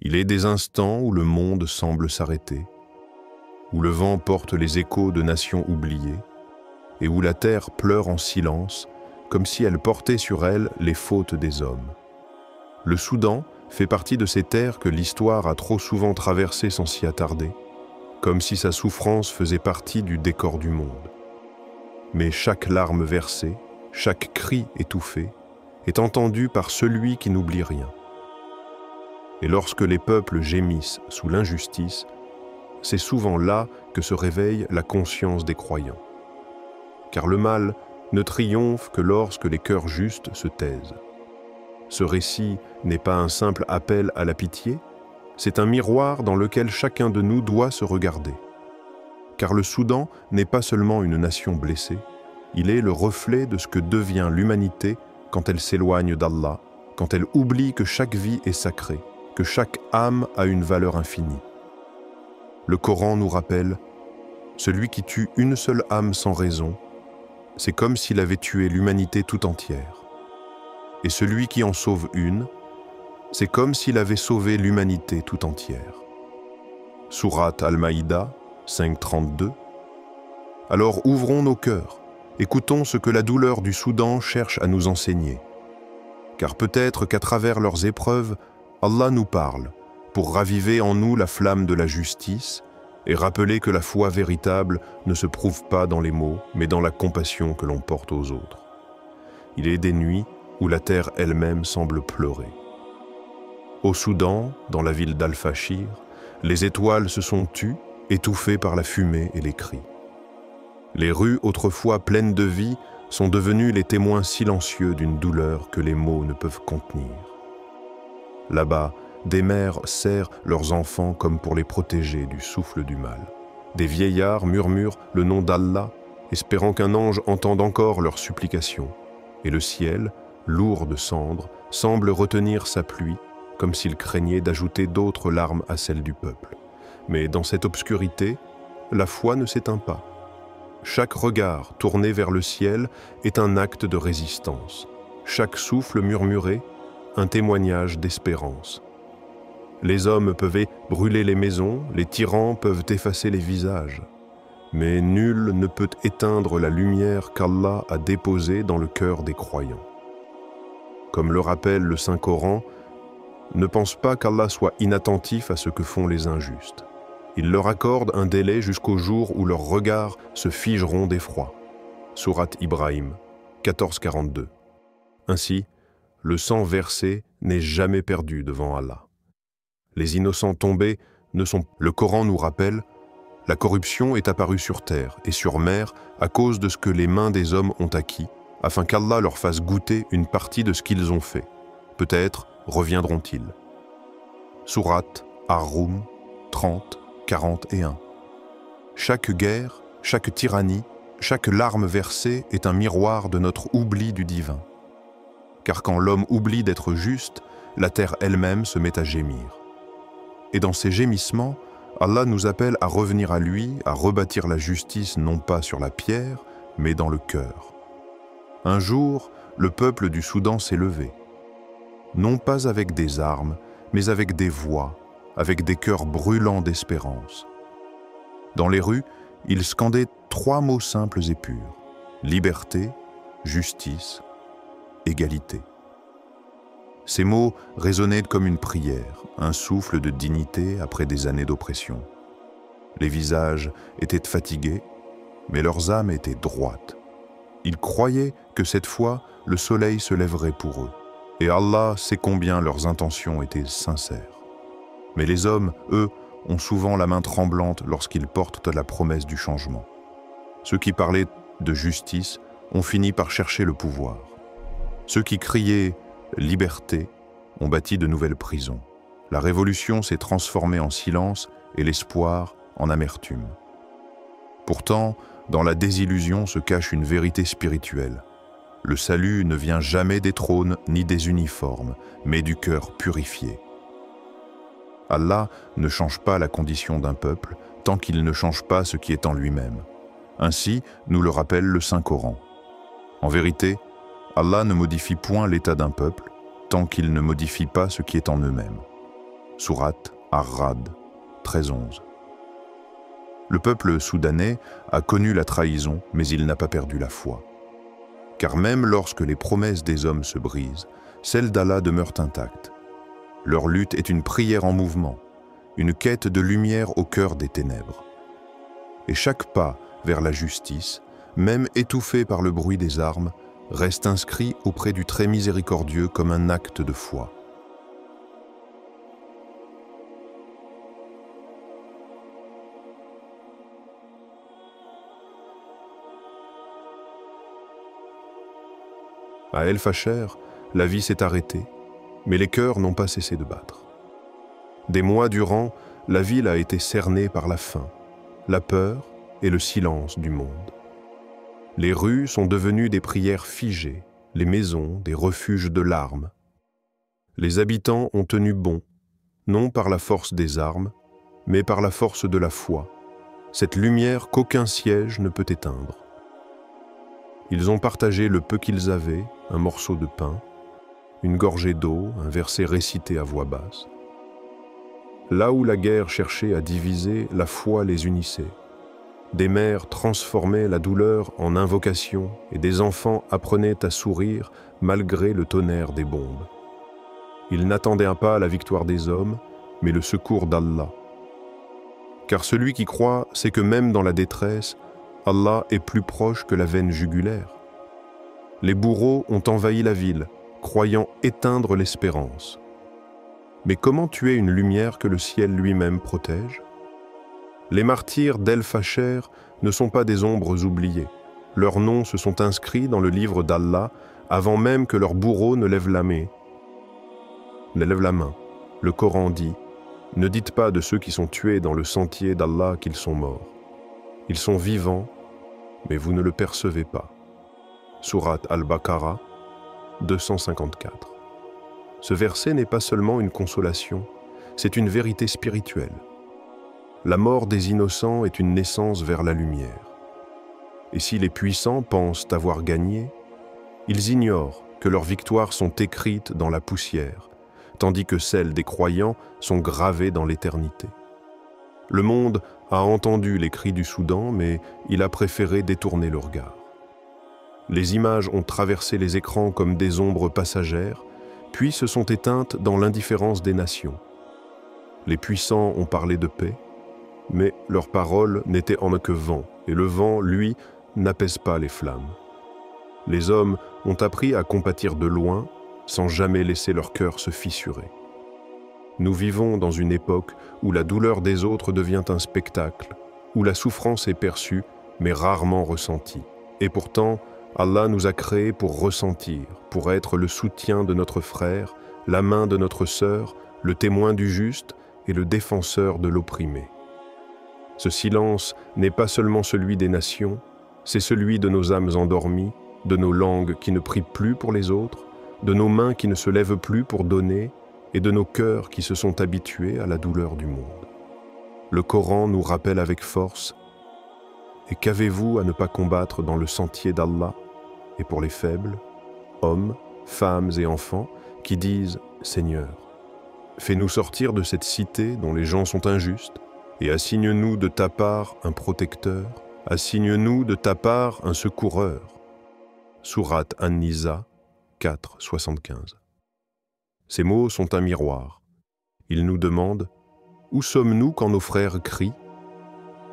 Il est des instants où le monde semble s'arrêter, où le vent porte les échos de nations oubliées, et où la terre pleure en silence, comme si elle portait sur elle les fautes des hommes. Le Soudan fait partie de ces terres que l'histoire a trop souvent traversées sans s'y attarder, comme si sa souffrance faisait partie du décor du monde. Mais chaque larme versée, chaque cri étouffé, est entendu par celui qui n'oublie rien. Et lorsque les peuples gémissent sous l'injustice, c'est souvent là que se réveille la conscience des croyants. Car le mal ne triomphe que lorsque les cœurs justes se taisent. Ce récit n'est pas un simple appel à la pitié, c'est un miroir dans lequel chacun de nous doit se regarder. Car le Soudan n'est pas seulement une nation blessée, il est le reflet de ce que devient l'humanité quand elle s'éloigne d'Allah, quand elle oublie que chaque vie est sacrée, que chaque âme a une valeur infinie. Le Coran nous rappelle « Celui qui tue une seule âme sans raison, c'est comme s'il avait tué l'humanité tout entière. Et celui qui en sauve une, c'est comme s'il avait sauvé l'humanité tout entière. » Sourate Al-Maïda 5.32. Alors ouvrons nos cœurs, écoutons ce que la douleur du Soudan cherche à nous enseigner. Car peut-être qu'à travers leurs épreuves, Allah nous parle pour raviver en nous la flamme de la justice et rappeler que la foi véritable ne se prouve pas dans les mots, mais dans la compassion que l'on porte aux autres. Il est des nuits où la terre elle-même semble pleurer. Au Soudan, dans la ville d'Al-Fashir, les étoiles se sont tues, étouffées par la fumée et les cris. Les rues, autrefois pleines de vie, sont devenues les témoins silencieux d'une douleur que les mots ne peuvent contenir. Là-bas, des mères serrent leurs enfants comme pour les protéger du souffle du mal. Des vieillards murmurent le nom d'Allah, espérant qu'un ange entende encore leurs supplications. Et le ciel, lourd de cendres, semble retenir sa pluie, comme s'il craignait d'ajouter d'autres larmes à celles du peuple. Mais dans cette obscurité, la foi ne s'éteint pas. Chaque regard tourné vers le ciel est un acte de résistance. Chaque souffle murmuré, un témoignage d'espérance. Les hommes peuvent brûler les maisons, les tyrans peuvent effacer les visages. Mais nul ne peut éteindre la lumière qu'Allah a déposée dans le cœur des croyants. Comme le rappelle le Saint-Coran, ne pense pas qu'Allah soit inattentif à ce que font les injustes. Il leur accorde un délai jusqu'au jour où leurs regards se figeront d'effroi. Sourate Ibrahim 14.42. Ainsi, le sang versé n'est jamais perdu devant Allah. Les innocents tombés ne sont... Le Coran nous rappelle, la corruption est apparue sur terre et sur mer à cause de ce que les mains des hommes ont acquis, afin qu'Allah leur fasse goûter une partie de ce qu'ils ont fait. Peut-être reviendront-ils. Sourate Ar-Rum 30.41. Chaque guerre, chaque tyrannie, chaque larme versée est un miroir de notre oubli du divin. Car quand l'homme oublie d'être juste, la terre elle-même se met à gémir. Et dans ces gémissements, Allah nous appelle à revenir à lui, à rebâtir la justice non pas sur la pierre, mais dans le cœur. Un jour, le peuple du Soudan s'est levé. Non pas avec des armes, mais avec des voix, avec des cœurs brûlants d'espérance. Dans les rues, ils scandaient 3 mots simples et purs: liberté, justice, égalité. Ces mots résonnaient comme une prière, un souffle de dignité après des années d'oppression. Les visages étaient fatigués, mais leurs âmes étaient droites. Ils croyaient que cette fois, le soleil se lèverait pour eux, et Allah sait combien leurs intentions étaient sincères. Mais les hommes, eux, ont souvent la main tremblante lorsqu'ils portent la promesse du changement. Ceux qui parlaient de justice ont fini par chercher le pouvoir. Ceux qui criaient liberté ont bâti de nouvelles prisons. La révolution s'est transformée en silence et l'espoir en amertume. Pourtant, dans la désillusion se cache une vérité spirituelle. Le salut ne vient jamais des trônes ni des uniformes, mais du cœur purifié. Allah ne change pas la condition d'un peuple tant qu'il ne change pas ce qui est en lui-même. Ainsi, nous le rappelle le Saint-Coran. En vérité, Allah ne modifie point l'état d'un peuple tant qu'il ne modifie pas ce qui est en eux-mêmes. Sourate Ar-Ra'd 13-11. Le peuple soudanais a connu la trahison, mais il n'a pas perdu la foi. Car même lorsque les promesses des hommes se brisent, celles d'Allah demeurent intactes. Leur lutte est une prière en mouvement, une quête de lumière au cœur des ténèbres. Et chaque pas vers la justice, même étouffé par le bruit des armes, reste inscrit auprès du très miséricordieux comme un acte de foi. À El Fasher, la vie s'est arrêtée, mais les cœurs n'ont pas cessé de battre. Des mois durant, la ville a été cernée par la faim, la peur et le silence du monde. Les rues sont devenues des prières figées, les maisons des refuges de larmes. Les habitants ont tenu bon, non par la force des armes, mais par la force de la foi, cette lumière qu'aucun siège ne peut éteindre. Ils ont partagé le peu qu'ils avaient, un morceau de pain, une gorgée d'eau, un verset récité à voix basse. Là où la guerre cherchait à diviser, la foi les unissait. Des mères transformaient la douleur en invocation et des enfants apprenaient à sourire malgré le tonnerre des bombes. Ils n'attendaient pas la victoire des hommes, mais le secours d'Allah. Car celui qui croit sait que même dans la détresse, Allah est plus proche que la veine jugulaire. Les bourreaux ont envahi la ville, croyant éteindre l'espérance. Mais comment tuer une lumière que le ciel lui-même protège? Les martyrs d'El Fasher ne sont pas des ombres oubliées. Leurs noms se sont inscrits dans le livre d'Allah avant même que leurs bourreaux ne lèvent la main. Le Coran dit « Ne dites pas de ceux qui sont tués dans le sentier d'Allah qu'ils sont morts. Ils sont vivants, mais vous ne le percevez pas. » Sourate Al-Baqarah 254. Ce verset n'est pas seulement une consolation, c'est une vérité spirituelle. La mort des innocents est une naissance vers la lumière. Et si les puissants pensent avoir gagné, ils ignorent que leurs victoires sont écrites dans la poussière, tandis que celles des croyants sont gravées dans l'éternité. Le monde a entendu les cris du Soudan, mais il a préféré détourner le regard. Les images ont traversé les écrans comme des ombres passagères, puis se sont éteintes dans l'indifférence des nations. Les puissants ont parlé de paix, mais leurs paroles n'étaient en que vent, et le vent, lui, n'apaise pas les flammes. Les hommes ont appris à compatir de loin, sans jamais laisser leur cœur se fissurer. Nous vivons dans une époque où la douleur des autres devient un spectacle, où la souffrance est perçue, mais rarement ressentie. Et pourtant, Allah nous a créés pour ressentir, pour être le soutien de notre frère, la main de notre sœur, le témoin du juste et le défenseur de l'opprimé. Ce silence n'est pas seulement celui des nations, c'est celui de nos âmes endormies, de nos langues qui ne prient plus pour les autres, de nos mains qui ne se lèvent plus pour donner, et de nos cœurs qui se sont habitués à la douleur du monde. Le Coran nous rappelle avec force « Et qu'avez-vous à ne pas combattre dans le sentier d'Allah ?» Et pour les faibles, hommes, femmes et enfants, qui disent « Seigneur, fais-nous sortir de cette cité dont les gens sont injustes, et assigne-nous de ta part un protecteur, assigne-nous de ta part un secoureur. » Sourate An-Nisa 4, 75. Ces mots sont un miroir. Ils nous demandent « Où sommes-nous quand nos frères crient?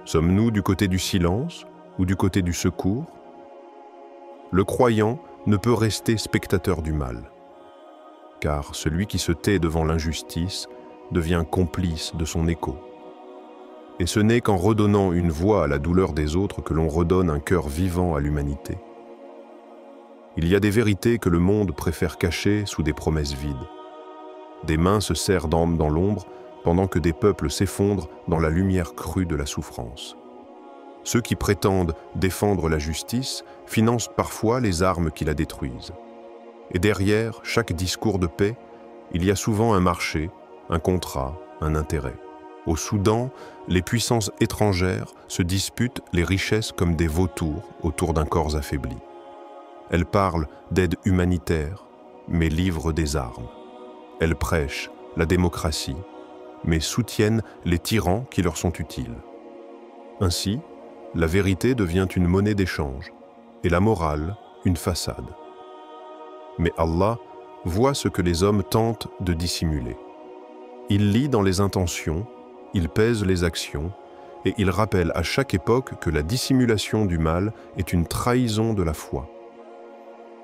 Sommes-nous du côté du silence ou du côté du secours ?» Le croyant ne peut rester spectateur du mal, car celui qui se tait devant l'injustice devient complice de son écho. Et ce n'est qu'en redonnant une voix à la douleur des autres que l'on redonne un cœur vivant à l'humanité. Il y a des vérités que le monde préfère cacher sous des promesses vides. Des mains se serrent d'âme dans l'ombre, pendant que des peuples s'effondrent dans la lumière crue de la souffrance. Ceux qui prétendent défendre la justice financent parfois les armes qui la détruisent. Et derrière chaque discours de paix, il y a souvent un marché, un contrat, un intérêt. Au Soudan, les puissances étrangères se disputent les richesses comme des vautours autour d'un corps affaibli. Elles parlent d'aide humanitaire, mais livrent des armes. Elles prêchent la démocratie, mais soutiennent les tyrans qui leur sont utiles. Ainsi, la vérité devient une monnaie d'échange et la morale une façade. Mais Allah voit ce que les hommes tentent de dissimuler. Il lit dans les intentions, il pèse les actions et il rappelle à chaque époque que la dissimulation du mal est une trahison de la foi.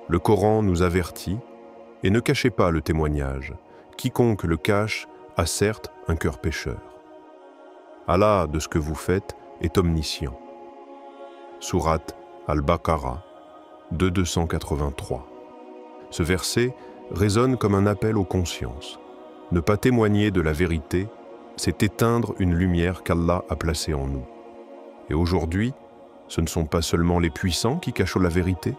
Le Coran nous avertit « Et ne cachez pas le témoignage, quiconque le cache a certes un cœur pécheur. Allah, de ce que vous faites, est omniscient. » Sourate Al-Baqarah 283. Ce verset résonne comme un appel aux consciences. Ne pas témoigner de la vérité, c'est éteindre une lumière qu'Allah a placée en nous. Et aujourd'hui, ce ne sont pas seulement les puissants qui cachent la vérité,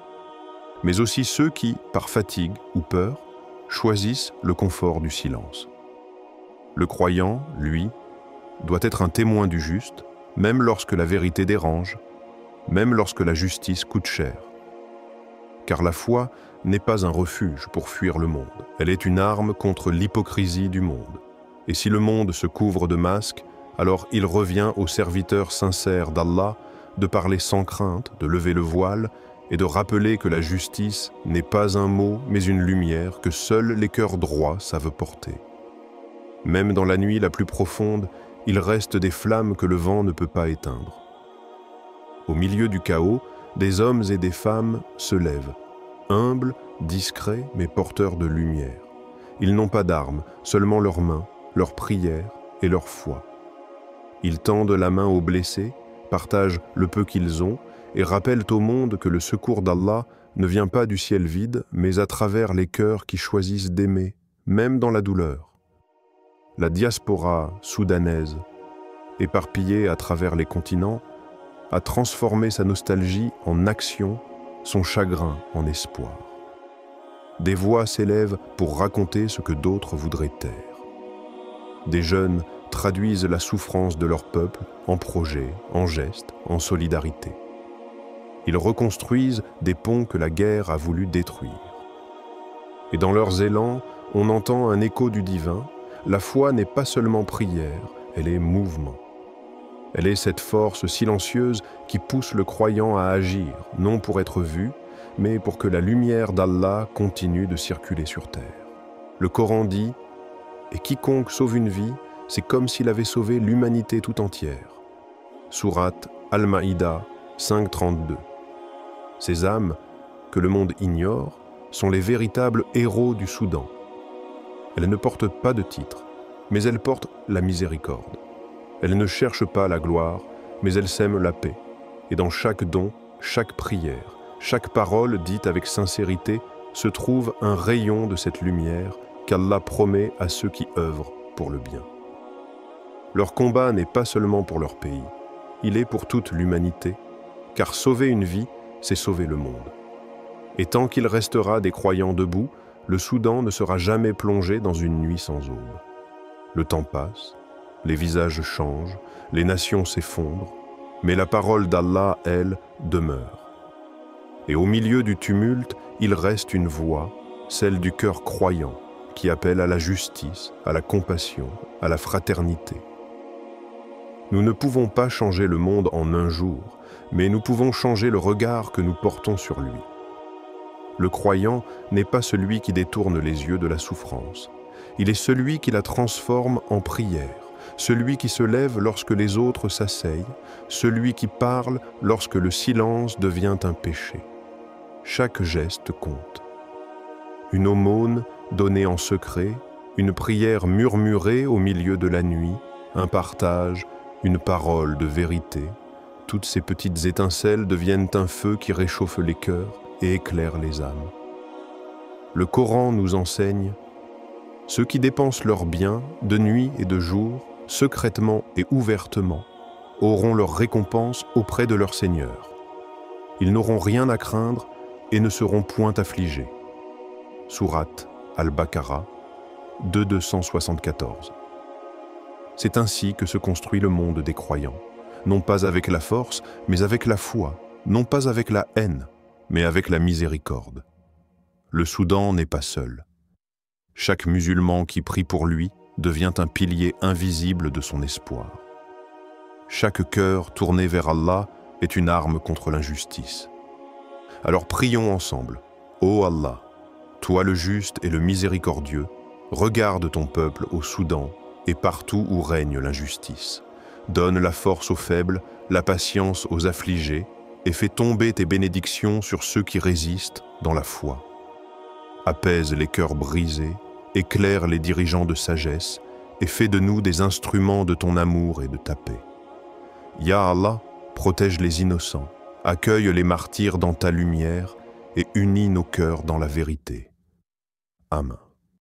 mais aussi ceux qui, par fatigue ou peur, choisissent le confort du silence. Le croyant, lui, doit être un témoin du juste, même lorsque la vérité dérange, même lorsque la justice coûte cher. Car la foi n'est pas un refuge pour fuir le monde, elle est une arme contre l'hypocrisie du monde. Et si le monde se couvre de masques, alors il revient aux serviteurs sincères d'Allah de parler sans crainte, de lever le voile et de rappeler que la justice n'est pas un mot mais une lumière que seuls les cœurs droits savent porter. Même dans la nuit la plus profonde, il reste des flammes que le vent ne peut pas éteindre. Au milieu du chaos, des hommes et des femmes se lèvent, humbles, discrets mais porteurs de lumière. Ils n'ont pas d'armes, seulement leurs mains, leur prière et leur foi. Ils tendent la main aux blessés, partagent le peu qu'ils ont et rappellent au monde que le secours d'Allah ne vient pas du ciel vide, mais à travers les cœurs qui choisissent d'aimer, même dans la douleur. La diaspora soudanaise, éparpillée à travers les continents, a transformé sa nostalgie en action, son chagrin en espoir. Des voix s'élèvent pour raconter ce que d'autres voudraient taire. Des jeunes traduisent la souffrance de leur peuple en projets, en gestes, en solidarité. Ils reconstruisent des ponts que la guerre a voulu détruire. Et dans leurs élans, on entend un écho du divin. La foi n'est pas seulement prière, elle est mouvement. Elle est cette force silencieuse qui pousse le croyant à agir, non pour être vu, mais pour que la lumière d'Allah continue de circuler sur terre. Le Coran dit « Et quiconque sauve une vie, c'est comme s'il avait sauvé l'humanité tout entière. » Sourate Al-Maïda 5.32. Ces âmes, que le monde ignore, sont les véritables héros du Soudan. Elles ne portent pas de titre, mais elles portent la miséricorde. Elles ne cherchent pas la gloire, mais elles sèment la paix. Et dans chaque don, chaque prière, chaque parole dite avec sincérité, se trouve un rayon de cette lumière qu'Allah promet à ceux qui œuvrent pour le bien. Leur combat n'est pas seulement pour leur pays, il est pour toute l'humanité, car sauver une vie, c'est sauver le monde. Et tant qu'il restera des croyants debout, le Soudan ne sera jamais plongé dans une nuit sans aube. Le temps passe, les visages changent, les nations s'effondrent, mais la parole d'Allah, elle, demeure. Et au milieu du tumulte, il reste une voix, celle du cœur croyant, qui appelle à la justice, à la compassion, à la fraternité. Nous ne pouvons pas changer le monde en un jour, mais nous pouvons changer le regard que nous portons sur lui. Le croyant n'est pas celui qui détourne les yeux de la souffrance. Il est celui qui la transforme en prière, celui qui se lève lorsque les autres s'asseyent, celui qui parle lorsque le silence devient un péché. Chaque geste compte. Une aumône donnée en secret, une prière murmurée au milieu de la nuit, un partage, une parole de vérité, toutes ces petites étincelles deviennent un feu qui réchauffe les cœurs et éclaire les âmes. Le Coran nous enseigne « Ceux qui dépensent leurs biens, de nuit et de jour, secrètement et ouvertement, auront leur récompense auprès de leur Seigneur. Ils n'auront rien à craindre et ne seront point affligés. » Sourate Al-Baqarah 2.274. C'est ainsi que se construit le monde des croyants, non pas avec la force, mais avec la foi, non pas avec la haine, mais avec la miséricorde. Le Soudan n'est pas seul. Chaque musulman qui prie pour lui, devient un pilier invisible de son espoir. Chaque cœur tourné vers Allah est une arme contre l'injustice. Alors prions ensemble. Ô Allah, toi le juste et le miséricordieux, regarde ton peuple au Soudan et partout où règne l'injustice. Donne la force aux faibles, la patience aux affligés, et fais tomber tes bénédictions sur ceux qui résistent dans la foi. Apaise les cœurs brisés, éclaire les dirigeants de sagesse, et fais de nous des instruments de ton amour et de ta paix. Ya Allah, protège les innocents, accueille les martyrs dans ta lumière, et unis nos cœurs dans la vérité. Amen.